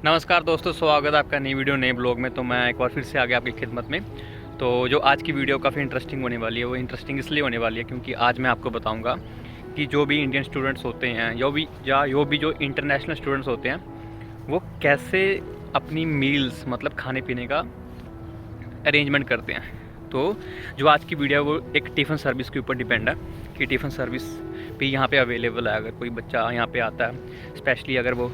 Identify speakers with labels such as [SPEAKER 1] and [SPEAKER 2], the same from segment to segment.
[SPEAKER 1] नमस्कार दोस्तों, स्वागत है आपका नई वीडियो नए ब्लॉग में। तो मैं एक बार फिर से आ गया आपकी खिदमत में। तो जो आज की वीडियो काफ़ी इंटरेस्टिंग होने वाली है, वो इंटरेस्टिंग इसलिए होने वाली है क्योंकि आज मैं आपको बताऊंगा कि जो भी इंडियन स्टूडेंट्स होते हैं जो भी जो इंटरनेशनल स्टूडेंट्स होते हैं, वो कैसे अपनी मील्स मतलब खाने पीने का अरेंजमेंट करते हैं। तो जो आज की वीडियो है वो एक टिफ़िन सर्विस के ऊपर डिपेंड है कि टिफ़िन सर्विस भी यहाँ पे अवेलेबल है। अगर कोई बच्चा यहाँ पे आता है, स्पेशली अगर वो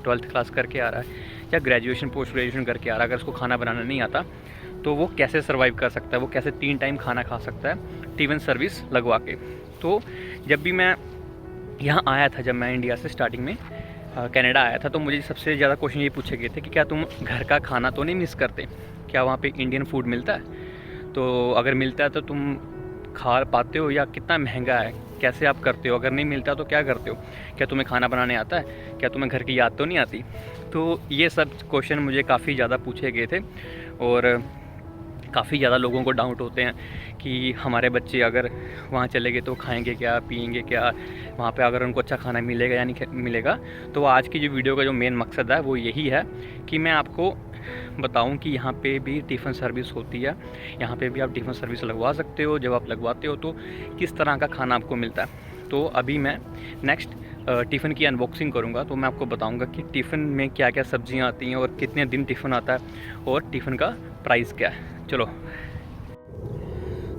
[SPEAKER 1] 12th क्लास करके आ रहा है या ग्रेजुएशन पोस्ट ग्रेजुएशन करके आ रहा है, अगर उसको खाना बनाना नहीं आता तो वो कैसे सर्वाइव कर सकता है, वो कैसे 3 टाइम खाना खा सकता है टिफ़िन सर्विस लगवा के। तो जब भी मैं यहाँ आया था, जब मैं इंडिया से स्टार्टिंग में कनाडा आया था, तो मुझे सबसे ज़्यादा क्वेश्चन ये पूछे गए थे कि क्या तुम घर का खाना तो नहीं मिस करते, क्या वहाँ पे इंडियन फूड मिलता है, तो अगर मिलता है तो तुम खा पाते हो या कितना महंगा है, कैसे आप करते हो, अगर नहीं मिलता तो क्या करते हो, क्या तुम्हें खाना बनाने आता है, क्या तुम्हें घर की याद तो नहीं आती। तो ये सब क्वेश्चन मुझे काफ़ी ज़्यादा पूछे गए थे और काफ़ी ज़्यादा लोगों को डाउट होते हैं कि हमारे बच्चे अगर वहाँ चले गए तो खाएंगे क्या, पिएंगे क्या, वहाँ पे अगर उनको अच्छा खाना मिलेगा या नहीं मिलेगा। तो आज की जो वीडियो का जो मेन मकसद है वो यही है कि मैं आपको बताऊं कि यहाँ पे भी टिफ़िन सर्विस होती है, यहाँ पे भी आप टिफ़िन सर्विस लगवा सकते हो। जब आप लगवाते हो तो किस तरह का खाना आपको मिलता है। तो अभी मैं नेक्स्ट टिफ़िन की अनबॉक्सिंग करूँगा, तो मैं आपको बताऊँगा कि टिफ़िन में क्या क्या सब्जियाँ आती हैं और कितने दिन टिफ़िन आता है और टिफ़िन का प्राइस क्या है। चलो।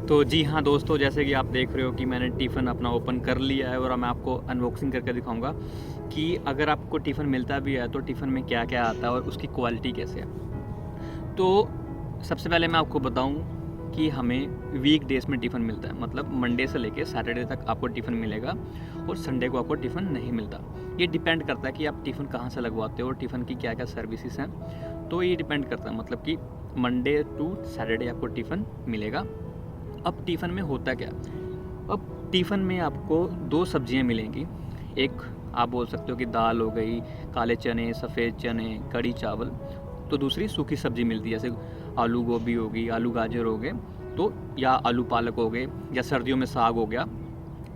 [SPEAKER 1] तो जी हाँ दोस्तों, जैसे कि आप देख रहे हो कि मैंने टिफ़िन अपना ओपन कर लिया है और मैं आपको अनबॉक्सिंग करके दिखाऊंगा कि अगर आपको टिफ़िन मिलता भी है तो टिफ़िन में क्या क्या आता है और उसकी क्वालिटी कैसे है। तो सबसे पहले मैं आपको बताऊं कि हमें वीक डेज़ में टिफ़िन मिलता है, मतलब मंडे से लेके सैटरडे तक आपको टिफ़िन मिलेगा और संडे को आपको टिफ़िन नहीं मिलता। ये डिपेंड करता है कि आप टिफ़िन कहाँ से लगवाते हो और टिफ़िन की क्या क्या सर्विसेज हैं। तो ये डिपेंड करता है, मतलब कि मंडे टू सैटरडे आपको टिफ़िन मिलेगा। अब टिफ़िन में होता क्या, अब टिफ़िन में आपको 2 सब्जियां मिलेंगी। एक आप बोल सकते हो कि दाल हो गई, काले चने, सफ़ेद चने, कड़ी चावल। तो दूसरी सूखी सब्ज़ी मिलती है, जैसे आलू गोभी हो गई, आलू गाजर हो गए, तो या आलू पालक हो गए, या सर्दियों में साग हो गया।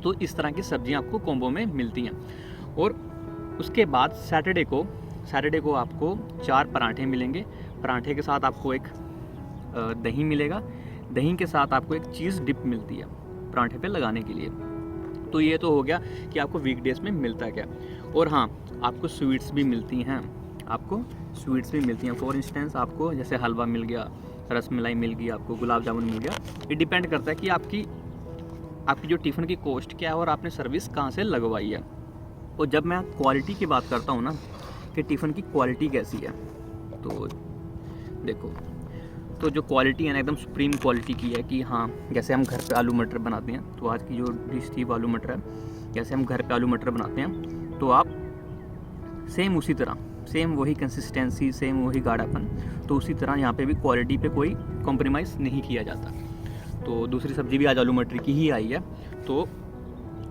[SPEAKER 1] तो इस तरह की सब्जियां आपको कॉम्बो में मिलती हैं। और उसके बाद सैटरडे को आपको 4 पराठे मिलेंगे। पराठे के साथ आपको एक दही मिलेगा। दही के साथ आपको एक चीज़ डिप मिलती है पराठे पे लगाने के लिए। तो ये तो हो गया कि आपको वीकडेज़ में मिलता है क्या। और हाँ, आपको स्वीट्स भी मिलती हैं, फॉर इंस्टेंस आपको जैसे हलवा मिल गया, रसमलाई मिल गई, आपको गुलाब जामुन मिल गया। ये डिपेंड करता है कि आपकी जो टिफ़िन की कॉस्ट क्या है और आपने सर्विस कहाँ से लगवाई है। और जब मैं क्वालिटी की बात करता हूँ ना कि टिफ़िन की क्वालिटी कैसी है, तो देखो, तो जो क्वालिटी है ना एकदम सुप्रीम क्वालिटी की है कि हाँ, जैसे हम घर पे आलू मटर बनाते हैं, तो आज की जो डिश थी वो आलू मटर है। जैसे हम घर पे आलू मटर बनाते हैं तो आप सेम उसी तरह, सेम वही कंसिस्टेंसी, सेम वही गाढ़ापन, तो उसी तरह यहाँ पे भी क्वालिटी पे कोई कॉम्प्रोमाइज़ नहीं किया जाता। तो दूसरी सब्ज़ी भी आज आलू मटर की ही आई है। तो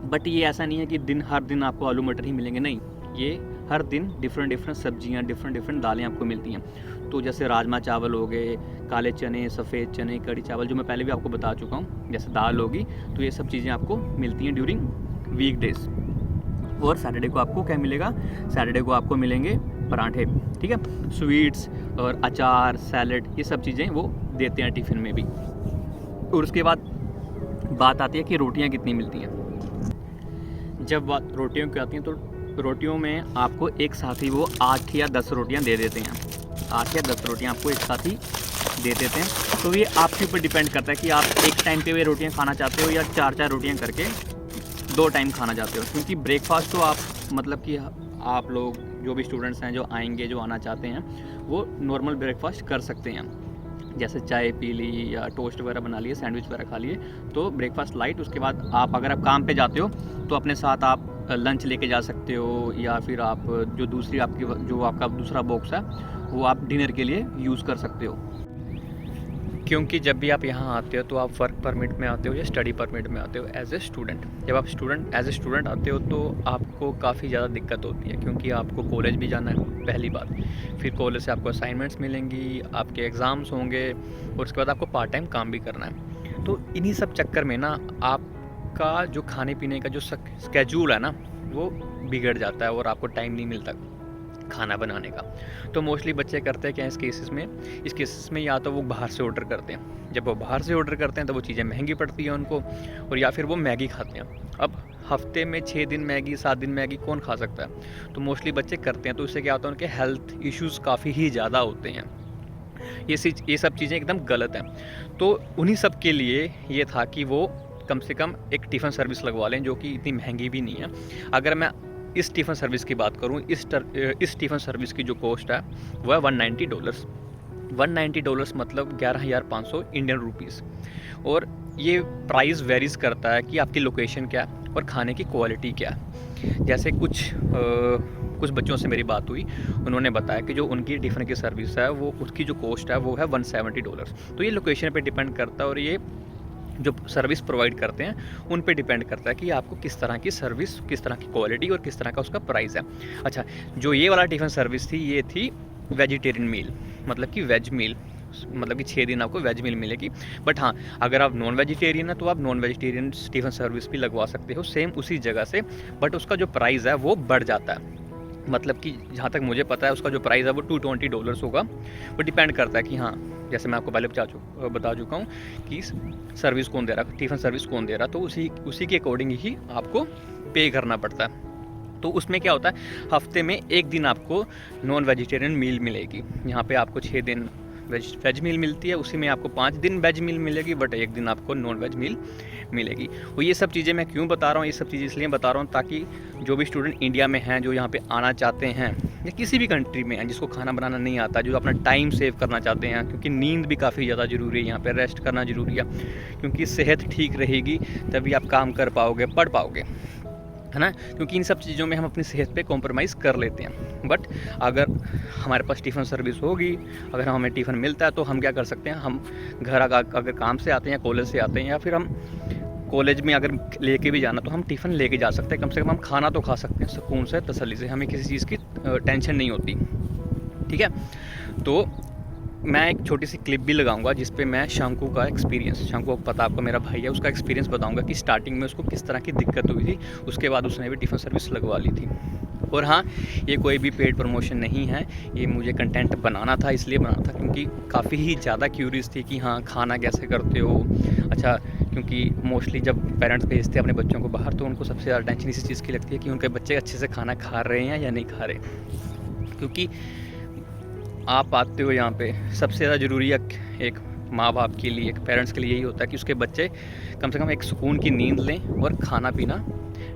[SPEAKER 1] बट ये ऐसा नहीं है कि हर दिन आपको आलू मटर ही मिलेंगे, नहीं, ये हर दिन डिफरेंट सब्जियाँ, डिफरेंट दालें आपको मिलती हैं। तो जैसे राजमा चावल हो गए, काले चने, सफ़ेद चने, कड़ी चावल, जो मैं पहले भी आपको बता चुका हूँ, जैसे दाल होगी, तो ये सब चीज़ें आपको मिलती हैं ड्यूरिंग वीकडेज़। और सैटरडे को आपको क्या मिलेगा, सैटरडे को आपको मिलेंगे पराठे, ठीक है, स्वीट्स और अचार, सैलड, ये सब चीज़ें वो देते हैं टिफ़िन में भी। और उसके बाद बात आती है कि रोटियाँ कितनी मिलती हैं। जब बात रोटियों की आती है तो रोटियों में आपको एक साथ ही वो 8 या 10 रोटियां दे देते हैं। 8 या 10 रोटियां आपको एक साथ ही दे देते हैं। तो ये आपके ऊपर डिपेंड करता है कि आप एक टाइम पे वे रोटियां खाना चाहते हो या 4-4 रोटियां करके 2 टाइम खाना चाहते हो। क्योंकि ब्रेकफास्ट तो आप, मतलब कि आप लोग जो भी स्टूडेंट्स हैं, जो आएंगे, जो आना चाहते हैं, वो नॉर्मल ब्रेकफास्ट कर सकते हैं, जैसे चाय पी ली या टोस्ट वगैरह बना लिए, सैंडविच वगैरह खा लिए, तो ब्रेकफास्ट लाइट। उसके बाद आप अगर आप काम पे जाते हो तो अपने साथ आप लंच लेके जा सकते हो, या फिर आप जो आपका दूसरा बॉक्स है वो आप डिनर के लिए यूज़ कर सकते हो। क्योंकि जब भी आप यहाँ आते हो तो आप वर्क परमिट में आते हो या स्टडी परमिट में आते हो एज ए स्टूडेंट। जब आप एज ए स्टूडेंट आते हो तो आपको काफ़ी ज़्यादा दिक्कत होती है, क्योंकि आपको कॉलेज भी जाना है पहली बात, फिर कॉलेज से आपको असाइनमेंट्स मिलेंगी, आपके एग्ज़ाम्स होंगे, और उसके बाद आपको पार्ट टाइम काम भी करना है। तो इन्हीं सब चक्कर में ना आपका जो खाने पीने का जो स्केड्यूल है ना, वो बिगड़ जाता है और आपको टाइम नहीं मिलता खाना बनाने का। तो मोस्टली बच्चे करते हैं क्या इस केसेस में या तो वो बाहर से ऑर्डर करते हैं। जब वो बाहर से ऑर्डर करते हैं तो वो चीज़ें महंगी पड़ती हैं उनको, और या फिर वो मैगी खाते हैं। अब हफ्ते में 6 दिन मैगी, 7 दिन मैगी कौन खा सकता है? तो मोस्टली बच्चे करते हैं, तो इससे क्या होता है, उनके हेल्थ इश्यूज़ काफ़ी ही ज़्यादा होते हैं। ये सब चीज़ें एकदम गलत हैं। तो उन्हीं सब के लिए ये था कि वो कम से कम एक टिफ़िन सर्विस लगवा लें, जो कि इतनी महंगी भी नहीं है। अगर मैं इस टिफ़िन सर्विस की बात करूँ, इस टिफ़िन सर्विस की जो कॉस्ट है वो है $190। $190 मतलब 11,500 इंडियन रुपीज़। और ये प्राइस वेरीज़ करता है कि आपकी लोकेशन क्या है और खाने की क्वालिटी क्या है। जैसे कुछ बच्चों से मेरी बात हुई, उन्होंने बताया कि जो उनकी टिफ़िन की सर्विस है वो उसकी जो कॉस्ट है वो है $170। तो ये लोकेशन पे डिपेंड करता है, और ये जो सर्विस प्रोवाइड करते हैं उन पे डिपेंड करता है कि आपको किस तरह की सर्विस, किस तरह की क्वालिटी और किस तरह का उसका प्राइस है। अच्छा, जो ये वाला टिफ़िन सर्विस थी, ये थी वेजिटेरियन मील, मतलब कि वेज मील, मतलब कि 6 दिन आपको वेज मील मिलेगी। बट हाँ, अगर आप नॉन वेजिटेरियन है तो आप नॉन वेजिटेरियन टिफ़िन सर्विस भी लगवा सकते हो सेम उसी जगह से, बट उसका जो प्राइस है वो बढ़ जाता है। मतलब कि जहाँ तक मुझे पता है उसका जो प्राइस है वो $220 होगा। वो डिपेंड करता है कि हाँ, जैसे मैं आपको पहले बता चुका हूँ कि सर्विस कौन दे रहा है, टिफ़िन सर्विस कौन दे रहा है, तो उसी के अकॉर्डिंग ही आपको पे करना पड़ता है। तो उसमें क्या होता है, हफ्ते में 1 दिन आपको नॉन वेजिटेरियन मील मिलेगी। यहाँ पे आपको 6 दिन वेज मील मिलती है, उसी में आपको 5 दिन वेज मील मिलेगी, बट 1 दिन आपको नॉन वेज मील मिलेगी। और ये सब चीज़ें मैं क्यों बता रहा हूँ, ये सब चीज़ें इसलिए बता रहा हूँ ताकि जो भी स्टूडेंट इंडिया में हैं, जो यहाँ पे आना चाहते हैं या किसी भी कंट्री में हैं, जिसको खाना बनाना नहीं आता, जो अपना टाइम सेव करना चाहते हैं, क्योंकि नींद भी काफ़ी ज़्यादा ज़रूरी है, यहाँ पे रेस्ट करना ज़रूरी है, क्योंकि सेहत ठीक रहेगी तभी आप काम कर पाओगे, पढ़ पाओगे, है ना। क्योंकि इन सब चीज़ों में हम अपनी सेहत पे कॉम्प्रोमाइज़ कर लेते हैं। बट अगर हमारे पास टिफ़िन सर्विस होगी, अगर हमें टिफ़िन मिलता है, तो हम क्या कर सकते हैं, हम घर अगर काम से आते हैं या कॉलेज से आते हैं, या फिर हम कॉलेज में अगर लेके भी जाना तो हम टिफ़िन लेके जा सकते हैं। कम से कम हम खाना तो खा सकते हैं सुकून से, तसल्ली से, हमें किसी चीज़ की टेंशन नहीं होती। ठीक है, तो मैं एक छोटी सी क्लिप भी लगाऊंगा जिस पे मैं शंकु का एक्सपीरियंस, शंकु पता आपको मेरा भाई है, उसका एक्सपीरियंस बताऊंगा कि स्टार्टिंग में उसको किस तरह की दिक्कत हुई थी, उसके बाद उसने भी टिफ़िन सर्विस लगवा ली थी। और हाँ, ये कोई भी पेड प्रमोशन नहीं है, ये मुझे कंटेंट बनाना था, इसलिए बनाना था क्योंकि काफ़ी ही ज़्यादा क्यूरियस थी कि हाँ, खाना कैसे करते हो। अच्छा, क्योंकि मोस्टली जब पेरेंट्स भेजते हैं अपने बच्चों को बाहर, तो उनको सबसे ज़्यादा टेंशन इसी चीज़ की लगती है कि उनके बच्चे अच्छे से खाना खा रहे हैं या नहीं खा रहे। क्योंकि आप आते हो यहाँ पे, सबसे ज़्यादा ज़रूरी है एक माँ बाप के लिए, एक पेरेंट्स के लिए यही होता है कि उसके बच्चे कम से कम एक सुकून की नींद लें और खाना पीना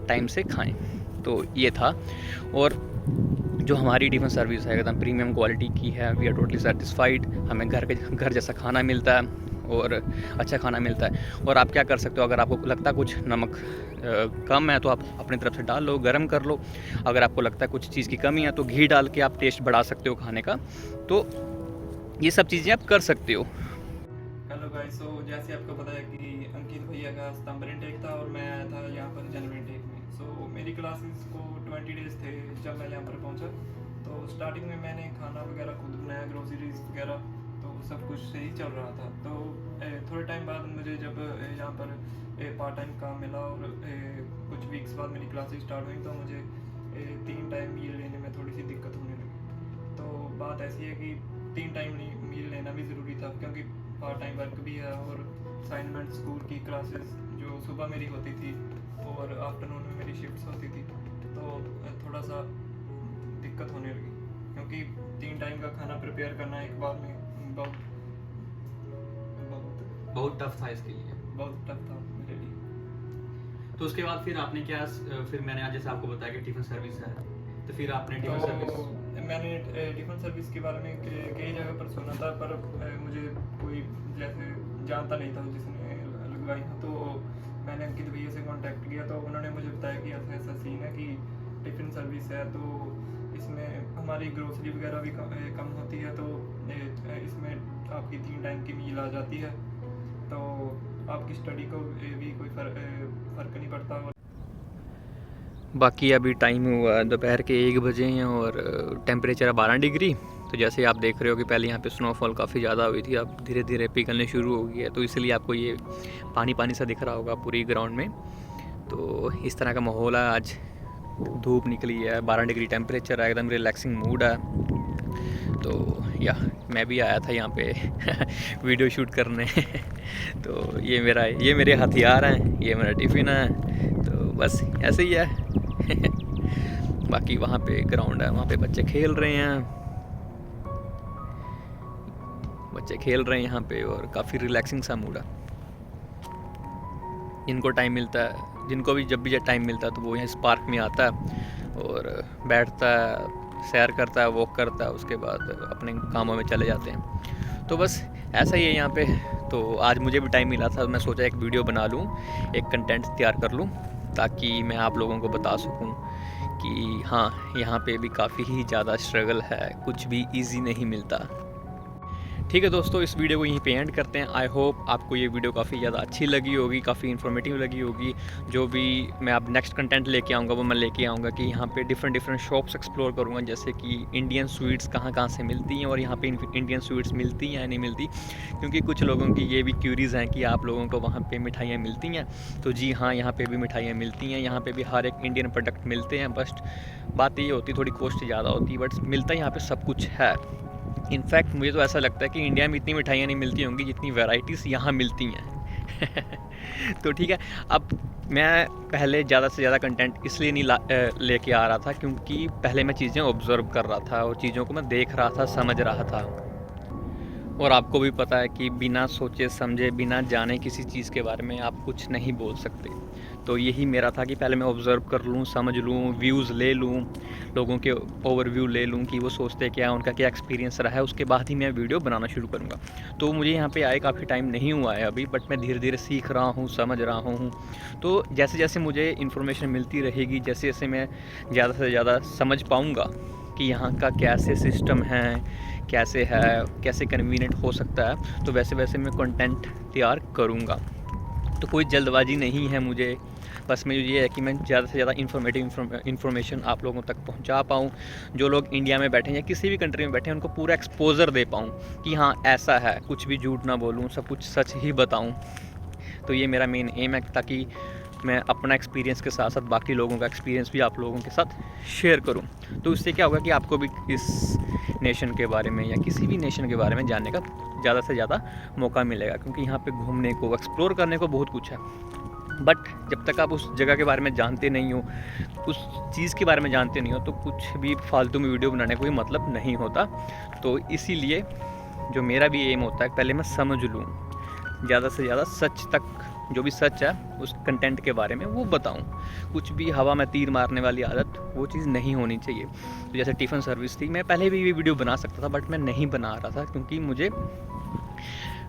[SPEAKER 1] टाइम से खाएं। तो ये था। और जो हमारी टिफ़िन सर्विस है एकदम प्रीमियम क्वालिटी की है, वी आर टोटली सेटिस्फाइड। हमें घर जैसा खाना मिलता है और अच्छा खाना मिलता है। और आप क्या कर सकते हो, अगर आपको लगता है कुछ नमक कम है तो आप अपनी तरफ से डाल लो, गर्म कर लो। अगर आपको लगता है कुछ चीज़ की कमी है तो घी डाल के आप टेस्ट बढ़ा सकते हो खाने का। तो ये सब चीज़ें आप कर सकते हो।
[SPEAKER 2] हेलो गाइस, सो जैसे आपको पता है कि अंकित भैया का सितंबर इनटेक था और मैं आया था यहाँ पर जनवरी इनटेक में। सो मेरी क्लासेस को 20 डेज़ थे जब मैं यहाँ पर पहुँचा। तो स्टार्टिंग में मैंने खाना वगैरह खुद बनाया, ग्रोसरीज वगैरह, तो सब कुछ सही चल रहा था। तो थोड़े टाइम बाद मुझे जब यहाँ पर पार्ट टाइम काम मिला और कुछ वीक्स बाद मेरी क्लासेस स्टार्ट हुई, तो मुझे 3 टाइम मील लेने में थोड़ी सी दिक्कत होने लगी। तो बात ऐसी है कि 3 टाइम मील लेना भी ज़रूरी था, क्योंकि पार्ट टाइम वर्क भी है और असाइनमेंट, स्कूल की क्लासेस जो सुबह मेरी होती थी और आफ्टरनून में मेरी शिफ्ट्स होती थी, तो थोड़ा सा दिक्कत होने लगी, क्योंकि 3 टाइम का खाना प्रिपेयर करना एक बार में
[SPEAKER 1] बहुत टफ था इसके लिए,
[SPEAKER 2] बहुत टफ था मेरे लिए।
[SPEAKER 1] तो उसके बाद फिर आपने क्या, फिर मैंने आज जैसे आपको बताया कि टिफ़िन सर्विस है, तो फिर आपने टिफ़िन सर्विस,
[SPEAKER 2] मैंने टिफ़िन सर्विस के बारे में कई जगह पर सुना था, पर मुझे कोई जैसे जानता नहीं था जिसने लगवाई था। तो मैंने अंकित भैया से कांटेक्ट किया, तो उन्होंने मुझे बताया कि ऐसा ऐसा सीन है कि टिफ़िन सर्विस है, तो इसमें हमारी ग्रोसरी वगैरह भी कम होती है, तो इसमें आपकी 3 टाइम की मील आ जाती है, तो आपकी स्टडी को भी कोई फ़र्क नहीं पड़ता।
[SPEAKER 1] बाकी अभी टाइम हुआ दोपहर के 1 बजे हैं और टेम्परेचर है 12 डिग्री। तो जैसे आप देख रहे हो कि पहले यहाँ पे स्नोफॉल काफ़ी ज़्यादा हुई थी, अब धीरे धीरे पिघलने शुरू हो गई है, तो इसलिए आपको ये पानी पानी सा दिख रहा होगा पूरी ग्राउंड में। तो इस तरह का माहौल है आज धूप निकली है, 12 डिग्री टेम्परेचर है, एकदम रिलैक्सिंग मूड है। तो या मैं भी आया था यहाँ पे वीडियो शूट करने तो ये मेरे हथियार हैं, ये मेरा टिफ़िन है, तो बस ऐसे ही है बाकी वहाँ पे ग्राउंड है, वहाँ पे बच्चे खेल रहे हैं यहाँ पे, और काफ़ी रिलैक्सिंग सा मूड है। इनको टाइम मिलता है, जिनको भी जब भी टाइम मिलता है तो वो यहाँ इस पार्क में आता है और बैठता है, सैर करता है, वॉक करता है, उसके बाद अपने कामों में चले जाते हैं। तो बस ऐसा ही है यहाँ पे। तो आज मुझे भी टाइम मिला था, मैं सोचा एक वीडियो बना लूँ, एक कंटेंट तैयार कर लूँ, ताकि मैं आप लोगों को बता सकूँ कि हाँ, यहाँ पे भी काफ़ी ही ज़्यादा स्ट्रगल है, कुछ भी ईजी नहीं मिलता। ठीक है दोस्तों, इस वीडियो को यहीं पे एंड करते हैं। आई होप आपको ये वीडियो काफ़ी ज़्यादा अच्छी लगी होगी, काफ़ी इन्फॉर्मेटिव लगी होगी। जो भी मैं अब नेक्स्ट कंटेंट लेके आऊँगा वो मैं लेके आऊँगा कि यहाँ पे डिफरेंट शॉप्स एक्सप्लोर करूँगा, जैसे कि इंडियन स्वीट्स कहाँ से मिलती हैं और यहाँ पे इंडियन स्वीट्स मिलती हैं या नहीं मिलती, क्योंकि कुछ लोगों की ये भी क्यूरीज़ हैं कि आप लोगों को वहाँ पर मिठाइयाँ मिलती हैं। तो जी हाँ, यहाँ पर भी मिठाइयाँ मिलती हैं, यहाँ पर भी हर एक इंडियन प्रोडक्ट मिलते हैं। बस बात ये होती है थोड़ी कॉस्ट ज़्यादा होती है, बट मिलता यहाँ पर सब कुछ है। इनफैक्ट मुझे तो ऐसा लगता है कि इंडिया में इतनी मिठाइयाँ नहीं मिलती होंगी जितनी वैरायटीज़ यहाँ मिलती हैं तो ठीक है, अब मैं पहले ज़्यादा से ज़्यादा कंटेंट इसलिए नहीं लेके आ रहा था क्योंकि पहले मैं चीज़ें ऑब्ज़र्व कर रहा था और चीज़ों को मैं देख रहा था, समझ रहा था। और आपको भी पता है कि बिना सोचे समझे, बिना जाने किसी चीज़ के बारे में आप कुछ नहीं बोल सकते। तो यही मेरा था कि पहले मैं ऑब्ज़र्व कर लूँ, समझ लूँ, व्यूज़ ले लूँ, लोगों के ओवरव्यू ले लूँ कि वो सोचते क्या, उनका क्या एक्सपीरियंस रहा है, उसके बाद ही मैं वीडियो बनाना शुरू करूँगा। तो मुझे यहाँ पे आए काफ़ी टाइम नहीं हुआ है अभी, बट मैं धीरे धीरे सीख रहा हूँ, समझ रहा हूँ। तो जैसे जैसे मुझे इन्फॉर्मेशन मिलती रहेगी, जैसे जैसे मैं ज़्यादा से ज़्यादा समझ पाऊँगा कि यहाँ का कैसे सिस्टम है, कैसे है, कैसे कन्वीनियंट हो सकता है, तो वैसे वैसे मैं कंटेंट तैयार करूँगा। तो कोई जल्दबाजी नहीं है मुझे, बस मैं ये है कि मैं ज़्यादा से ज़्यादा इन्फॉर्मेशन आप लोगों तक पहुंचा पाऊँ। जो लोग इंडिया में बैठे हैं या किसी भी कंट्री में बैठे हैं, उनको पूरा एक्सपोज़र दे पाऊँ कि हाँ ऐसा है, कुछ भी झूठ ना बोलूँ, सब कुछ सच ही बताऊँ। तो ये मेरा मेन एम है, ताकि मैं अपना एक्सपीरियंस के साथ साथ बाकी लोगों का एक्सपीरियंस भी आप लोगों के साथ शेयर करूं। तो इससे क्या होगा कि आपको भी इस नेशन के बारे में या किसी भी नेशन के बारे में जानने का ज़्यादा से ज़्यादा मौका मिलेगा, क्योंकि यहाँ पे घूमने को, एक्सप्लोर करने को बहुत कुछ है। बट जब तक आप उस जगह के बारे में जानते नहीं हो, उस चीज़ के बारे में जानते नहीं हो, तो कुछ भी फालतू में वीडियो बनाने का कोई मतलब नहीं होता। तो इसीलिए जो मेरा भी एम होता है, पहले मैं समझ लूँ, ज़्यादा से ज़्यादा सच तक, जो भी सच है उस कंटेंट के बारे में वो बताऊं। कुछ भी हवा में तीर मारने वाली आदत, वो चीज़ नहीं होनी चाहिए। तो जैसे टिफ़िन सर्विस थी, मैं पहले भी ये वीडियो बना सकता था, बट मैं नहीं बना रहा था क्योंकि मुझे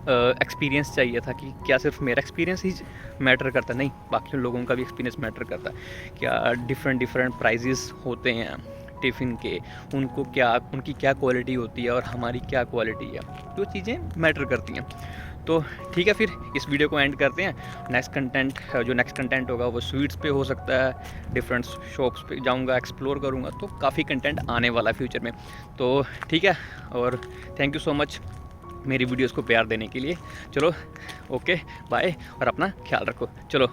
[SPEAKER 1] एक्सपीरियंस चाहिए था कि क्या सिर्फ मेरा एक्सपीरियंस ही मैटर करता, नहीं, बाकी लोगों का भी एक्सपीरियंस मैटर करता है। क्या डिफरेंट प्राइजेस होते हैं टिफ़िन के, उनको क्या, उनकी क्या क्वालिटी होती है और हमारी क्या क्वालिटी है, तो चीज़ें मैटर करती हैं। तो ठीक है, फिर इस वीडियो को एंड करते हैं। नेक्स्ट कंटेंट होगा वो स्वीट्स पे हो सकता है, डिफरेंट शॉप्स पे जाऊंगा, एक्सप्लोर करूंगा, तो काफ़ी कंटेंट आने वाला है फ्यूचर में। तो ठीक है, और थैंक यू सो मच मेरी वीडियोस को प्यार देने के लिए। चलो ओके, बाय, और अपना ख्याल रखो। चलो।